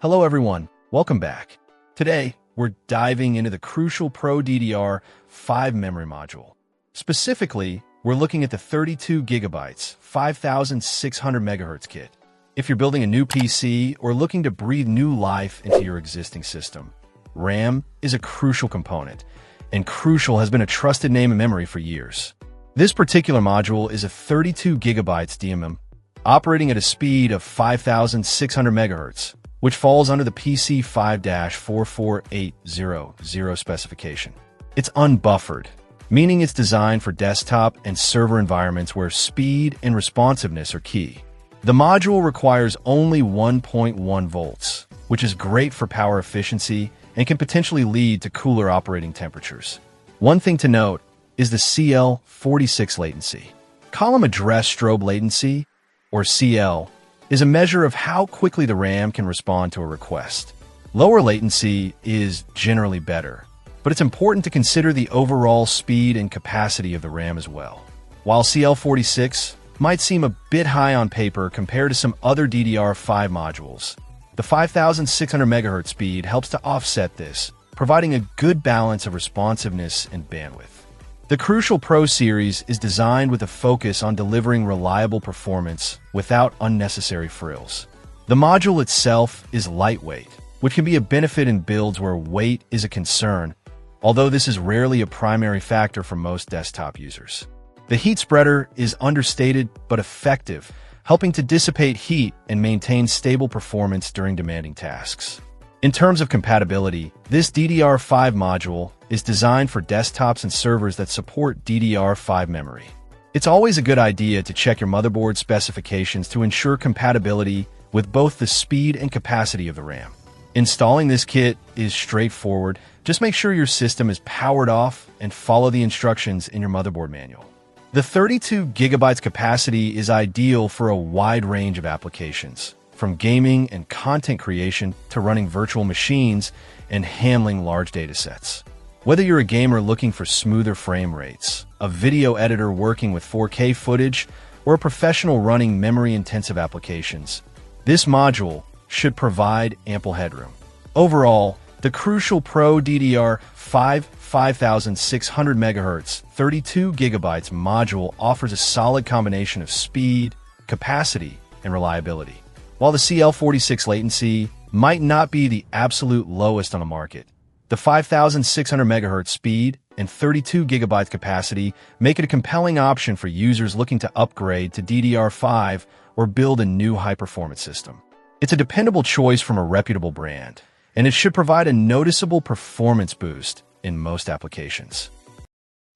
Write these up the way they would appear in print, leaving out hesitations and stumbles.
Hello everyone, welcome back. Today, we're diving into the crucial Pro DDR5 memory module. Specifically, we're looking at the 32GB 5600MHz kit. If you're building a new PC or looking to breathe new life into your existing system, RAM is a crucial component, and Crucial has been a trusted name in memory for years. This particular module is a 32GB DMM operating at a speed of 5600MHz, which falls under the PC 5-44800 specification. It's unbuffered, meaning it's designed for desktop and server environments where speed and responsiveness are key. The module requires only 1.1 volts, which is great for power efficiency and can potentially lead to cooler operating temperatures. One thing to note is the CL46 latency. Column address strobe latency, or CL, is a measure of how quickly the RAM can respond to a request. Lower latency is generally better, but it's important to consider the overall speed and capacity of the RAM as well. While CL46 might seem a bit high on paper compared to some other DDR5 modules, the 5600MHz speed helps to offset this, providing a good balance of responsiveness and bandwidth. The Crucial Pro series is designed with a focus on delivering reliable performance without unnecessary frills. The module itself is lightweight, which can be a benefit in builds where weight is a concern, although this is rarely a primary factor for most desktop users. The heat spreader is understated but effective, helping to dissipate heat and maintain stable performance during demanding tasks. In terms of compatibility, this DDR5 module is designed for desktops and servers that support DDR5 memory. It's always a good idea to check your motherboard specifications to ensure compatibility with both the speed and capacity of the RAM. Installing this kit is straightforward. Just make sure your system is powered off and follow the instructions in your motherboard manual. The 32GB capacity is ideal for a wide range of applications, from gaming and content creation to running virtual machines and handling large datasets. Whether you're a gamer looking for smoother frame rates, a video editor working with 4K footage, or a professional running memory-intensive applications, this module should provide ample headroom. Overall, the Crucial Pro DDR5 5600MHz 32GB module offers a solid combination of speed, capacity, and reliability. While the CL46 latency might not be the absolute lowest on the market, the 5600MHz speed and 32GB capacity make it a compelling option for users looking to upgrade to DDR5 or build a new high-performance system. It's a dependable choice from a reputable brand, and it should provide a noticeable performance boost in most applications.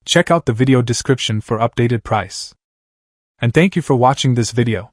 Check out the video description for updated price. And thank you for watching this video.